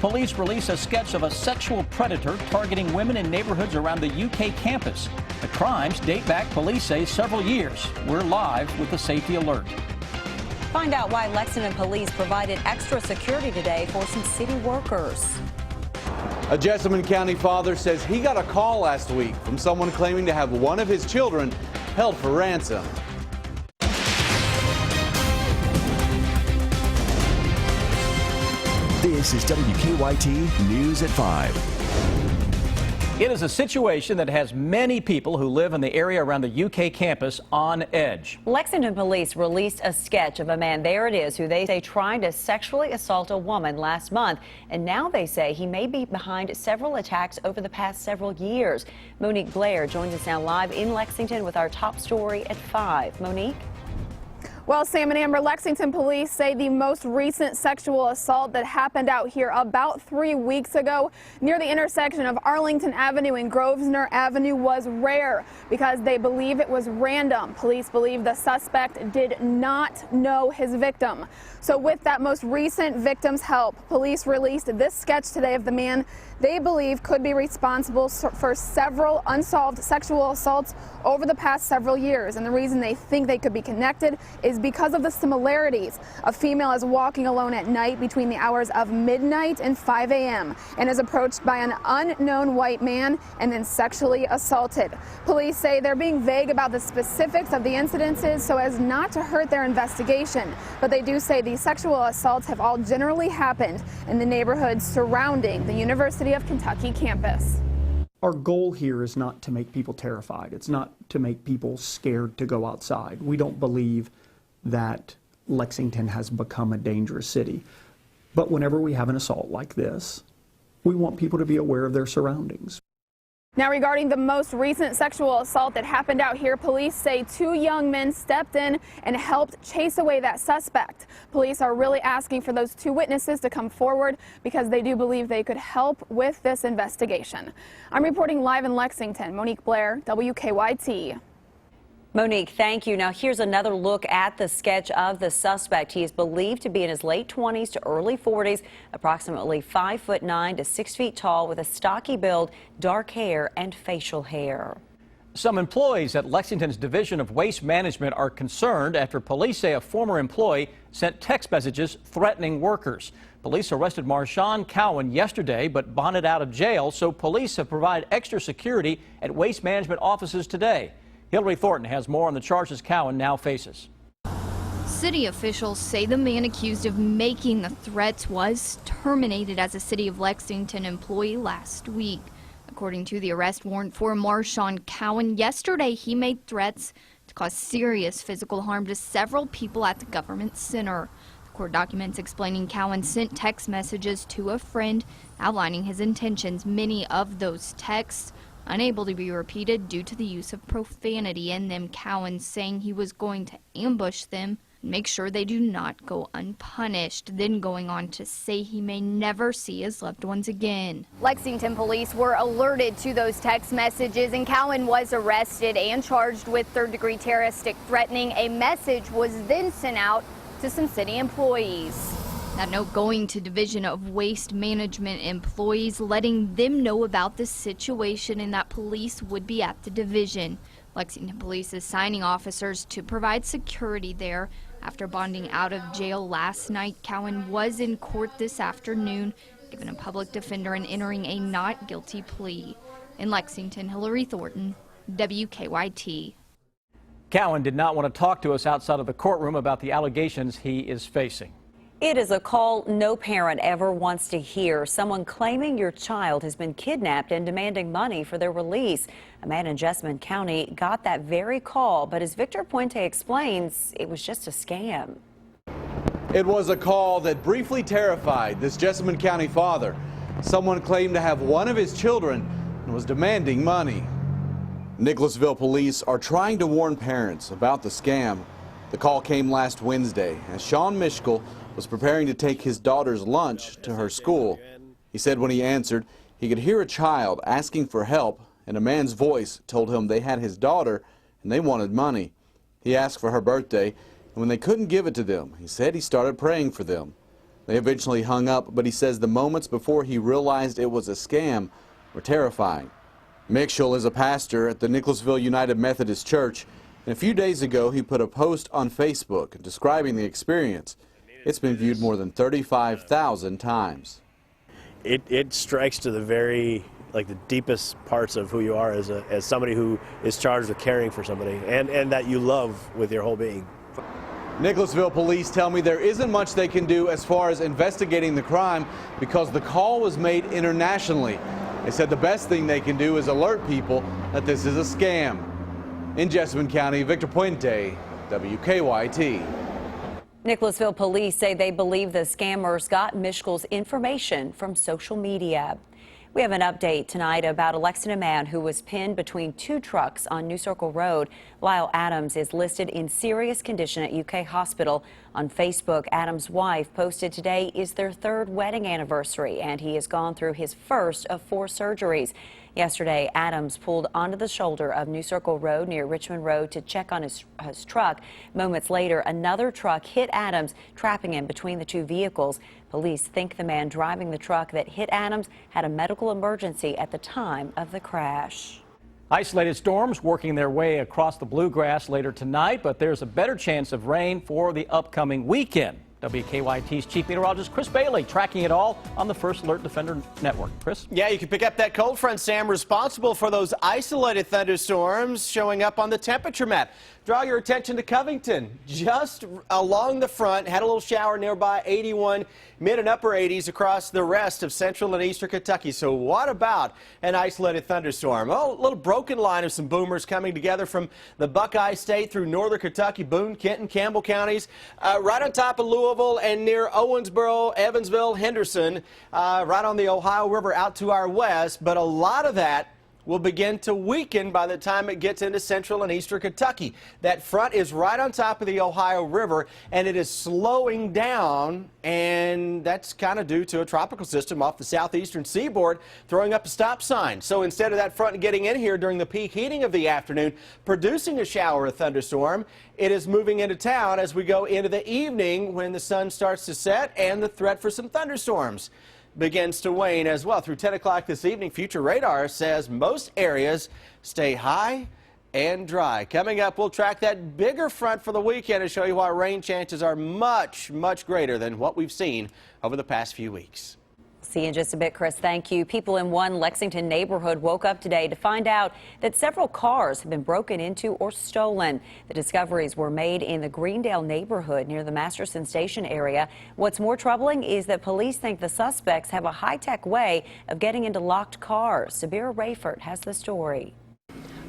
Police release a sketch of a sexual predator targeting women in neighborhoods around the UK campus. The crimes date back, police say, several years. We're live with a safety alert. Find out why Lexington police provided extra security today for some city workers. A Jessamine County father says he got a call last week from someone claiming to have one of his children held for ransom. This is WKYT News at 5. It is a situation that has many people who live in the area around the UK campus on edge. Lexington police released a sketch of a man, there it is, who they say tried to sexually assault a woman last month. And now they say he may be behind several attacks over the past several years. Monique Blair joins us now live in Lexington with our top story at 5. Monique? Well, Sam and Amber, Lexington police say the most recent sexual assault that happened out here about 3 weeks ago near the intersection of Arlington Avenue and Grosvenor Avenue was rare because they believe it was random. Police believe the suspect did not know his victim. So with that most recent victim's help, police released this sketch today of the man they believe could be responsible for several unsolved sexual assaults over the past several years. And the reason they think they could be connected is because of the similarities. A female is walking alone at night between the hours of midnight and 5 a.m. and is approached by an unknown white man and then sexually assaulted. Police say they're being vague about the specifics of the incidences so as not to hurt their investigation. But they do say these sexual assaults have all generally happened in the neighborhoods surrounding the University of Kentucky campus. Our goal here is not to make people terrified. It's not to make people scared to go outside. We don't believe that Lexington has become a dangerous city. But whenever we have an assault like this, we want people to be aware of their surroundings. Now, regarding the most recent sexual assault that happened out here, police say 2 young men stepped in and helped chase away that suspect. Police are really asking for those 2 witnesses to come forward because they do believe they could help with this investigation. I'm reporting live in Lexington. Monique Blair, WKYT. Monique, thank you. Now here's another look at the sketch of the suspect. He is believed to be in his late 20s to early 40s, approximately 5'9" to 6 feet tall, with a stocky build, dark hair, and facial hair. Some employees at Lexington's Division of Waste Management are concerned after police say a former employee sent text messages threatening workers. Police arrested Marshawn Cowan yesterday but bonded out of jail, so police have provided extra security at waste management offices today. Hillary Thornton has more on the charges Cowan now faces. City officials say the man accused of making the threats was terminated as a City of Lexington employee last week. According to the arrest warrant for Marshawn Cowan, yesterday he made threats to cause serious physical harm to several people at the government center. The court documents explaining Cowan sent text messages to a friend outlining his intentions. Many of those texts unable to be repeated due to the use of profanity in them. Cowan saying he was going to ambush them and make sure they do not go unpunished, then going on to say he may never see his loved ones again. Lexington police were alerted to those text messages, and Cowan was arrested and charged with third-degree terroristic threatening. A message was then sent out to some city employees. That note going to Division of Waste Management employees, letting them know about the situation and that police would be at the division. Lexington Police is signing officers to provide security there. After bonding out of jail last night, Cowan was in court this afternoon, given a public defender and entering a not guilty plea. In Lexington, Hillary Thornton, WKYT. Cowan did not want to talk to us outside of the courtroom about the allegations he is facing. It is a call no parent ever wants to hear. Someone claiming your child has been kidnapped and demanding money for their release. A man in Jessamine County got that very call, but as Victor Puente explains, it was just a scam. It was a call that briefly terrified this Jessamine County father. Someone claimed to have one of his children and was demanding money. Nicholasville police are trying to warn parents about the scam. The call came last Wednesday as Sean Mishkel was preparing to take his daughter's lunch to her school. He said when he answered, he could hear a child asking for help, and a man's voice told him they had his daughter and they wanted money. He asked for her birthday, and when they couldn't give it to them, he said he started praying for them. They eventually hung up, but he says the moments before he realized it was a scam were terrifying. Mitchell is a pastor at the Nicholasville United Methodist Church, and a few days ago he put a post on Facebook describing the experience. It's been viewed more than 35,000 times. It strikes to the very, the deepest parts of who you are as somebody who is charged with caring for somebody and that you love with your whole being. Nicholasville police tell me there isn't much they can do as far as investigating the crime because the call was made internationally. They said the best thing they can do is alert people that this is a scam. In Jessamine County, Victor Puente, WKYT. Nicholasville police say they believe the scammers got Mishkel's information from social media. We have an update tonight about a Lexington man who was pinned between two trucks on New Circle Road. Lyle Adams is listed in serious condition at UK Hospital. On Facebook, Adams' wife posted today is their third wedding anniversary, and he has gone through his first of 4 surgeries. Yesterday, Adams pulled onto the shoulder of New Circle Road near Richmond Road to check on his truck. Moments later, another truck hit Adams, trapping him between the two vehicles. Police think the man driving the truck that hit Adams had a medical emergency at the time of the crash. Isolated storms working their way across the bluegrass later tonight, but there's a better chance of rain for the upcoming weekend. WKYT's Chief Meteorologist Chris Bailey tracking it all on the First Alert Defender Network. Chris? Yeah, you can pick up that cold front, Sam, responsible for those isolated thunderstorms showing up on the temperature map. Draw your attention to Covington. Just along the front, had a little shower nearby, 81, mid and upper 80s across the rest of central and eastern Kentucky. So what about an isolated thunderstorm? Oh, a little broken line of some boomers coming together from the Buckeye State through northern Kentucky, Boone, Kenton, Campbell counties, right on top of Louisville and near Owensboro, Evansville, Henderson, right on the Ohio River out to our west. But a lot of that will begin to weaken by the time it gets into central and eastern Kentucky. That front is right on top of the Ohio River, and it is slowing down, and that's kind of due to a tropical system off the southeastern seaboard throwing up a stop sign. So instead of that front getting in here during the peak heating of the afternoon, producing a shower or thunderstorm, it is moving into town as we go into the evening when the sun starts to set and the threat for some thunderstorms begins to wane as well. Through 10 o'clock this evening, future radar says most areas stay high and dry. Coming up, we'll track that bigger front for the weekend and show you why rain chances are much, much greater than what we've seen over the past few weeks. See you in just a bit, Chris. Thank you. People in one Lexington neighborhood woke up today to find out that several cars have been broken into or stolen. The discoveries were made in the Greendale neighborhood near the Masterson Station area. What's more troubling is that police think the suspects have a high-tech way of getting into locked cars. Sabira Rayford has the story.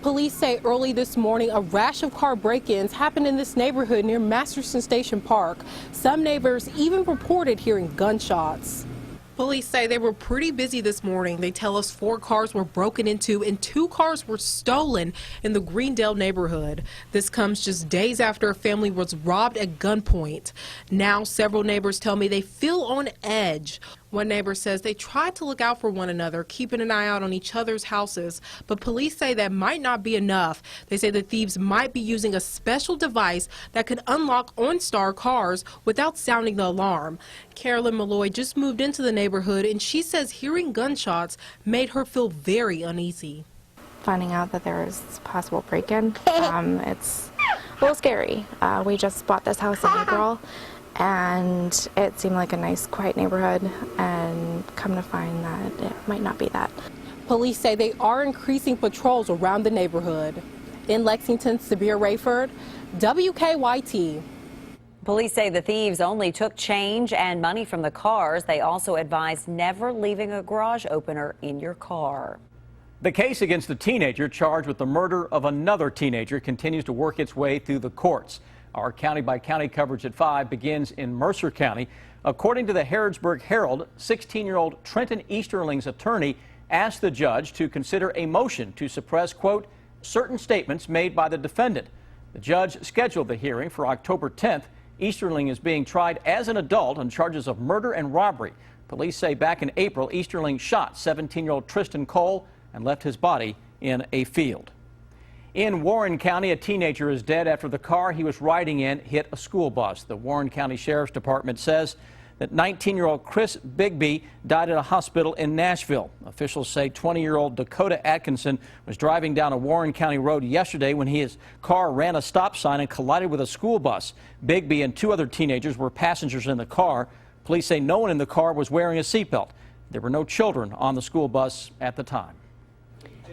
Police say early this morning a rash of car break-ins happened in this neighborhood near Masterson Station Park. Some neighbors even reported hearing gunshots. Police say they were pretty busy this morning. They tell us 4 cars were broken into and 2 cars were stolen in the Greendale neighborhood. This comes just days after a family was robbed at gunpoint. Now several neighbors tell me they feel on edge. One neighbor says they tried to look out for one another, keeping an eye out on each other's houses, but police say that might not be enough. They say the thieves might be using a special device that could unlock OnStar cars without sounding the alarm. Carolyn Malloy just moved into the neighborhood, and she says hearing gunshots made her feel very uneasy. Finding out that there was possible break-in, it's a little scary. We just bought this house in April, and it seemed like a nice, quiet neighborhood, and come to find that it might not be that. Police say they are increasing patrols around the neighborhood. In Lexington, Sabir Rayford, WKYT. Police say the thieves only took change and money from the cars. They also advised never leaving a garage opener in your car. The case against the teenager charged with the murder of another teenager continues to work its way through the courts. Our county-by-county coverage at 5 begins in Mercer County. According to the Harrodsburg Herald, 16-year-old Trenton Easterling's attorney asked the judge to consider a motion to suppress, quote, certain statements made by the defendant. The judge scheduled the hearing for October 10th. Easterling is being tried as an adult on charges of murder and robbery. Police say back in April, Easterling shot 17-year-old Tristan Cole and left his body in a field. In Warren County, a teenager is dead after the car he was riding in hit a school bus. The Warren County Sheriff's Department says that 19-year-old Chris Bigby died at a hospital in Nashville. Officials say 20-year-old Dakota Atkinson was driving down a Warren County road yesterday when his car ran a stop sign and collided with a school bus. Bigby and 2 other teenagers were passengers in the car. Police say no one in the car was wearing a seatbelt. There were no children on the school bus at the time.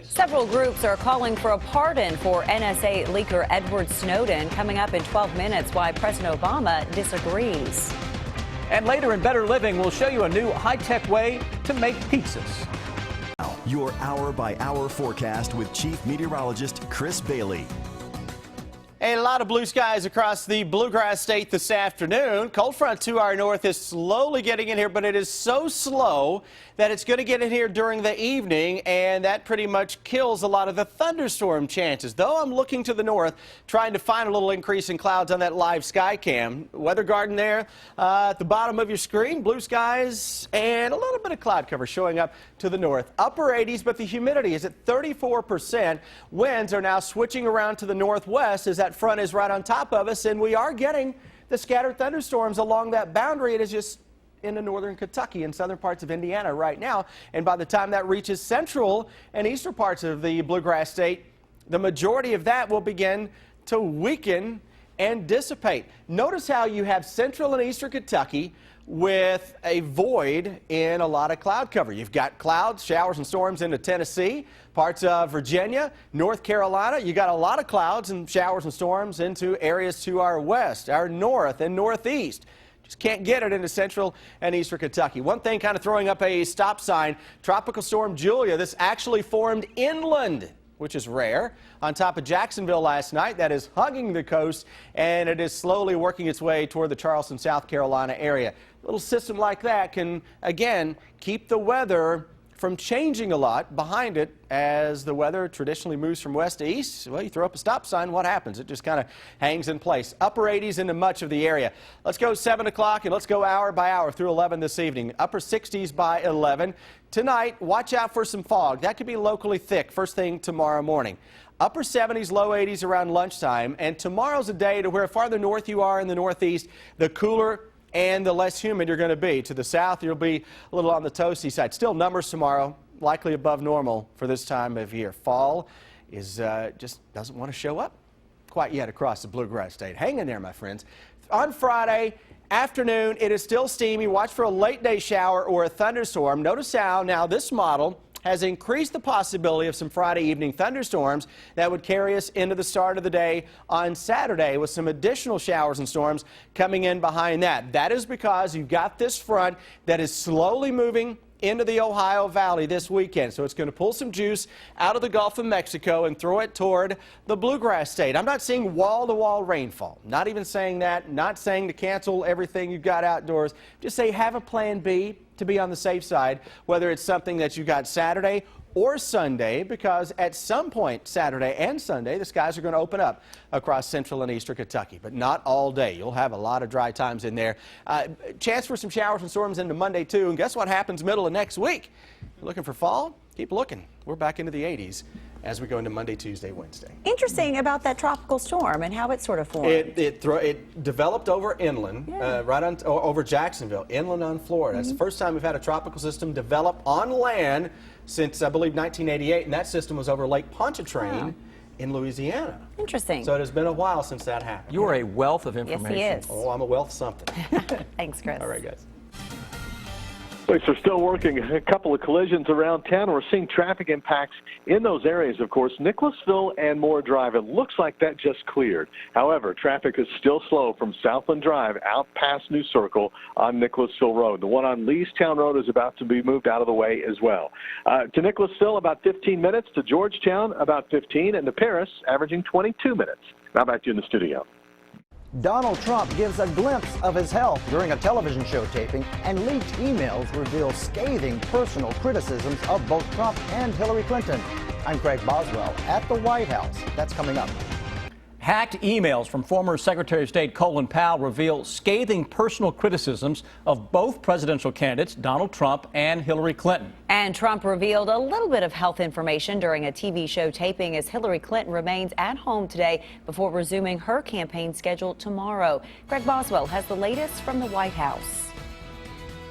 Several groups are calling for a pardon for NSA leaker Edward Snowden. Coming up in 12 minutes, why President Obama disagrees. And later in Better Living, we'll show you a new high-tech way to make pizzas. Your hour-by-hour forecast with Chief Meteorologist Chris Bailey. A lot of blue skies across the Bluegrass State this afternoon. Cold front to our north is slowly getting in here, but it is so slow that it's going to get in here during the evening, and that pretty much kills a lot of the thunderstorm chances. Though I'm looking to the north, trying to find a little increase in clouds on that live sky cam. Weather garden there at the bottom of your screen, blue skies and a little bit of cloud cover showing up to the north. Upper 80s, but the humidity is at 34%. Winds are now switching around to the northwest as that front is right on top of us, and we are getting the scattered thunderstorms along that boundary. It is just into northern Kentucky and southern parts of Indiana right now, and by the time that reaches central and eastern parts of the Bluegrass State, the majority of that will begin to weaken and dissipate. Notice how you have central and eastern Kentucky with a void in a lot of cloud cover. You've got clouds, showers, and storms into Tennessee, parts of Virginia, North Carolina. You got a lot of clouds and showers and storms into areas to our west, our north, and northeast. Just can't get it into central and eastern Kentucky. One thing kind of throwing up a stop sign, Tropical Storm Julia. This actually formed inland, which is rare, on top of Jacksonville last night. That is hugging the coast, and it is slowly working its way toward the Charleston, South Carolina area. A little system like that can, again, keep the weather from changing a lot behind it as the weather traditionally moves from west to east. Well, you throw up a stop sign, what happens? It just kind of hangs in place. Upper 80s into much of the area. Let's go 7 o'clock and let's go hour by hour through 11 this evening. Upper 60s by 11. Tonight, watch out for some fog. That could be locally thick first thing tomorrow morning. Upper 70s, low 80s around lunchtime. And tomorrow's a day to where farther north you are in the northeast, the cooler and the less humid you're going to be. To the south, you'll be a little on the toasty side. Still numbers tomorrow, likely above normal for this time of year. Fall is just doesn't want to show up quite yet across the Bluegrass State. Hang in there, my friends. On Friday afternoon, it is still steamy. Watch for a late day shower or a thunderstorm. Notice how now this model has increased the possibility of some Friday evening thunderstorms that would carry us into the start of the day on Saturday with some additional showers and storms coming in behind that. That is because you've got this front that is slowly moving into the Ohio Valley this weekend. So it's going to pull some juice out of the Gulf of Mexico and throw it toward the Bluegrass State. I'm not seeing wall-to-wall rainfall. Not even saying that. Not saying to cancel everything you've got outdoors. Just say have a plan B to be on the safe side, whether it's something that you got Saturday or Sunday, because at some point Saturday and Sunday, the skies are going to open up across central and eastern Kentucky, but not all day. You'll have a lot of dry times in there. Chance for some showers and storms into Monday, too. And guess what happens middle of next week? You're looking for fall? Keep looking. We're back into the 80s as we go into Monday, Tuesday, Wednesday. Interesting about that tropical storm and how it sort of formed. It developed over inland, right on over Jacksonville, inland on Florida. That's the first time we've had a tropical system develop on land since, I believe, 1988, and that system was over Lake Pontchartrain in Louisiana. Interesting. So it has been a while since that happened. You are a wealth of information. Yes, he is. Oh, I'm a wealth something. Thanks, Chris. All right, guys. Police are still working a couple of collisions around town. We're seeing traffic impacts in those areas, of course. Nicholasville and Moore Drive, it looks like that just cleared. However, traffic is still slow from Southland Drive out past New Circle on Nicholasville Road. The one on Leestown Road is about to be moved out of the way as well. To Nicholasville, about 15 minutes. To Georgetown, about 15. And to Paris, averaging 22 minutes. Now back to you in the studio. Donald Trump gives a glimpse of his health during a television show taping, and leaked emails reveal scathing personal criticisms of both Trump and Hillary Clinton. I'm Craig Boswell at the White House. That's coming up. Hacked emails from former Secretary of State Colin Powell reveal scathing personal criticisms of both presidential candidates, Donald Trump and Hillary Clinton. And Trump revealed a little bit of health information during a TV show taping as Hillary Clinton remains at home today before resuming her campaign schedule tomorrow. Craig Boswell has the latest from the White House.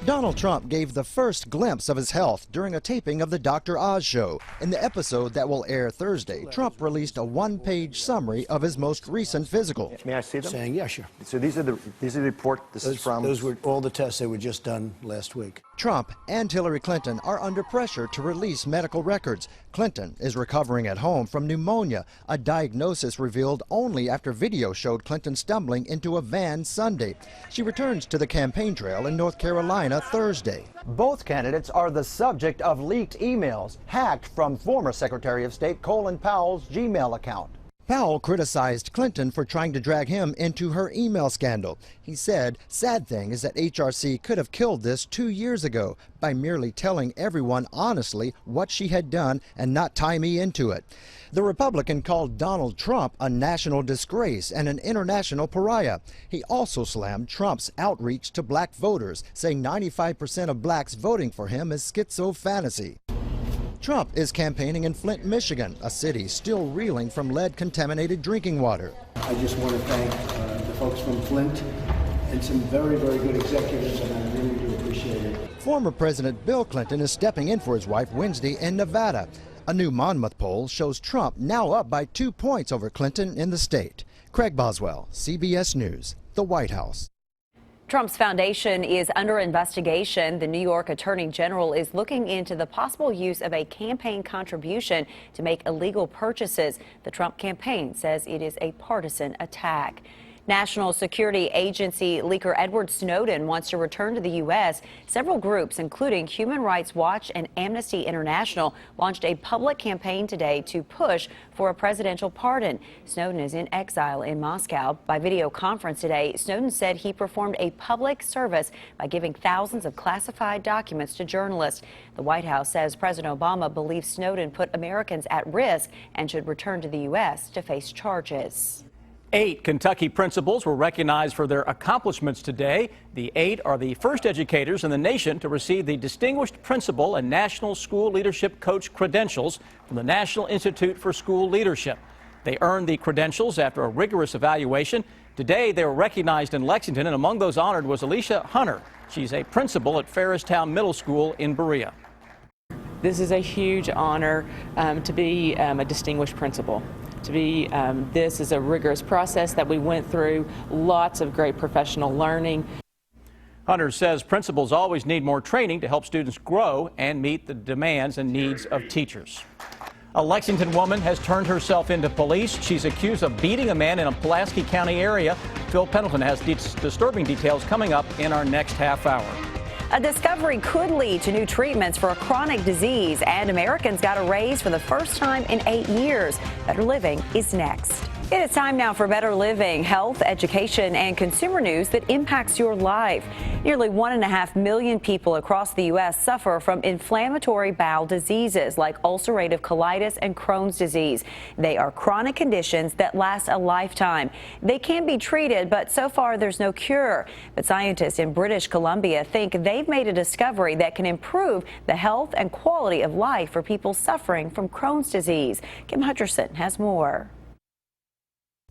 Donald Trump gave the first glimpse of his health during a taping of the Dr. Oz show. In the episode that will air Thursday, Trump released a one-page summary of his most recent physical. May I see them? Saying, yeah, sure. So these are the report. Is from. Those were all the tests that were just done last week. Trump and Hillary Clinton are under pressure to release medical records. Clinton is recovering at home from pneumonia, a diagnosis revealed only after video showed Clinton stumbling into a van Sunday. She returns to the campaign trail in North Carolina Thursday. Both candidates are the subject of leaked emails hacked from former Secretary of State Colin Powell's Gmail account. Powell criticized Clinton for trying to drag him into her email scandal. He said, "Sad thing is that HRC could have killed this 2 years ago by merely telling everyone honestly what she had done and not tie me into it." The Republican called Donald Trump a national disgrace and an international pariah. He also slammed Trump's outreach to black voters, saying 95% of blacks voting for him is schizo fantasy. Trump is campaigning in Flint, Michigan, a city still reeling from lead-contaminated drinking water. I just want to thank the folks from Flint and some very, very good executives, and I really do appreciate it. Former President Bill Clinton is stepping in for his wife Wednesday in Nevada. A new Monmouth poll shows Trump now up by 2 points over Clinton in the state. Craig Boswell, CBS News, the White House. Trump's foundation is under investigation. The New York Attorney General is looking into the possible use of a campaign contribution to make illegal purchases. The Trump campaign says it is a partisan attack. National Security Agency leaker Edward Snowden wants to return to the U.S. Several groups, including Human Rights Watch and Amnesty International, launched a public campaign today to push for a presidential pardon. Snowden is in exile in Moscow. By video conference today, Snowden said he performed a public service by giving thousands of classified documents to journalists. The White House says President Obama believes Snowden put Americans at risk and should return to the U.S. to face charges. 8 Kentucky principals were recognized for their accomplishments today. The 8 are the first educators in the nation to receive the Distinguished Principal and National School Leadership Coach credentials from the National Institute for School Leadership. They earned the credentials after a rigorous evaluation. Today, they were recognized in Lexington, and among those honored was Alicia Hunter. She's a principal at Ferristown Middle School in Berea. This is a huge honor to be a distinguished principal. This is a rigorous process that we went through, lots of great professional learning. Hunter says principals always need more training to help students grow and meet the demands and needs of teachers. A Lexington woman has turned herself into police. She's accused of beating a man in a Pulaski County area. Phil Pendleton has disturbing details coming up in our next half hour. A discovery could lead to new treatments for a chronic disease, and Americans got a raise for the first time in 8 years. Better Living is next. It is time now for Better Living, health, education, and consumer news that impacts your life. Nearly 1.5 million people across the U.S. suffer from inflammatory bowel diseases like ulcerative colitis and Crohn's disease. They are chronic conditions that last a lifetime. They can be treated, but so far there's no cure. But scientists in British Columbia think they've made a discovery that can improve the health and quality of life for people suffering from Crohn's disease. Kim Hutcherson has more.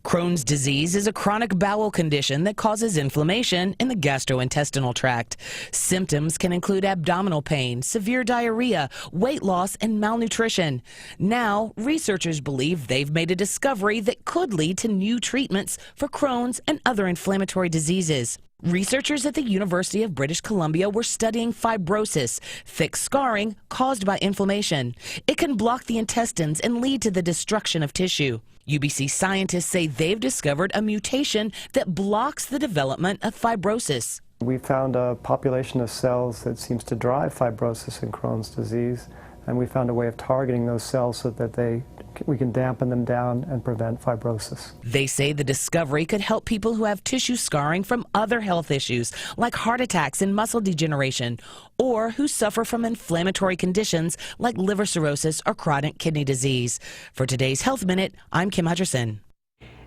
Crohn's disease is a chronic bowel condition that causes inflammation in the gastrointestinal tract. Symptoms can include abdominal pain, severe diarrhea, weight loss, and malnutrition. Now, researchers believe they've made a discovery that could lead to new treatments for Crohn's and other inflammatory diseases. Researchers at the University of British Columbia were studying fibrosis, thick scarring caused by inflammation. It can block the intestines and lead to the destruction of tissue. UBC scientists say they've discovered a mutation that blocks the development of fibrosis. We found a population of cells that seems to drive fibrosis in Crohn's disease, and we found a way of targeting those cells so that we can dampen them down and prevent fibrosis. They say the discovery could help people who have tissue scarring from other health issues like heart attacks and muscle degeneration, or who suffer from inflammatory conditions like liver cirrhosis or chronic kidney disease. For today's Health Minute, I'm Kim Hutcherson.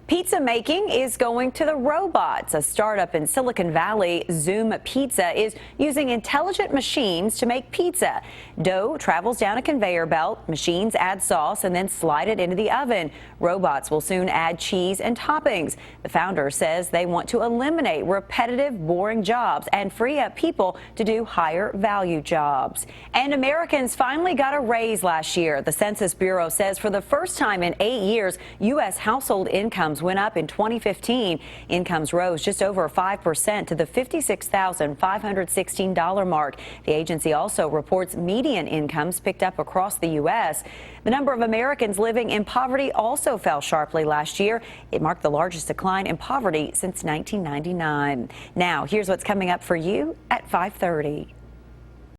Pizza making is going to the robots. A startup in Silicon Valley, Zoom Pizza, is using intelligent machines to make pizza. Dough travels down a conveyor belt, machines add sauce, and then slide it into the oven. Robots will soon add cheese and toppings. The founder says they want to eliminate repetitive, boring jobs and free up people to do higher value jobs. And Americans finally got a raise last year. The Census Bureau says for the first time in 8 years, U.S. household incomes went up in 2015. Incomes rose just over 5% to the $56,516 mark. The agency also reports median incomes picked up across the U.S. The number of Americans living in poverty also fell sharply last year. It marked the largest decline in poverty since 1999. Now, here's what's coming up for you at 5:30.